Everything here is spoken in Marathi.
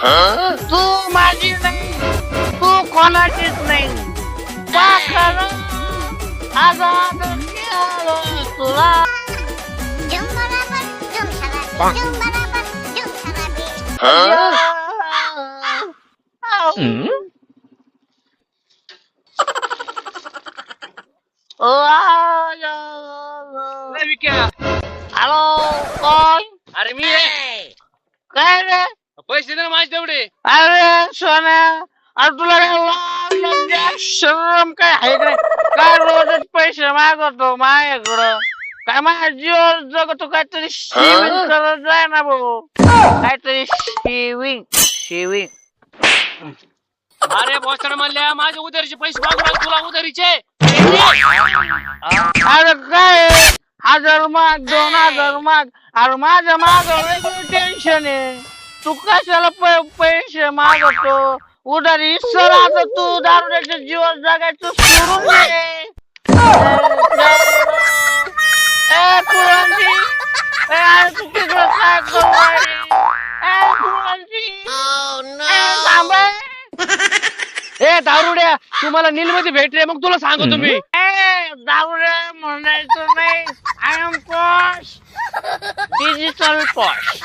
तू माझी नाही, तू कोणाचीच नाही. पाखरं आजाद केलं तुला. हॅलो, कोण? अरे मी आहे. काय रे? पैसे दे ना माझे तेवढे. अरे सोन्या, अरे तुला काय लाज लज्जा शरम काय आहे का नाही? काय रोजच पैसे मागवतो माझ्याकडं? काय माझ्या जीवर जगतो? काहीतरी शेविंग करत जाय ना भाऊ, काहीतरी शेविंग. अरे बॉसर म्हणल्या माझे उधारीचे पैसे मागू राहिले तुला उधारीचे. अरे काय 1000 माग 2000 माग, अरे माझ्या माग वेगळं टेन्शन आहे. तू कशाला पैसे मागवतो? उधारी सर आता तू दारुड्याच्या जीवन जगायचं सोडून दे. ए कुळांची, ए तू तिकडं काय करू राहिली? ए कुळांची, थांब रे. ए दारुड्या तू मला नीलमध्ये भेटले मग तुला सांगतो मी. ए दारुड्या म्हणायचं नाही. I am posh, digital posh.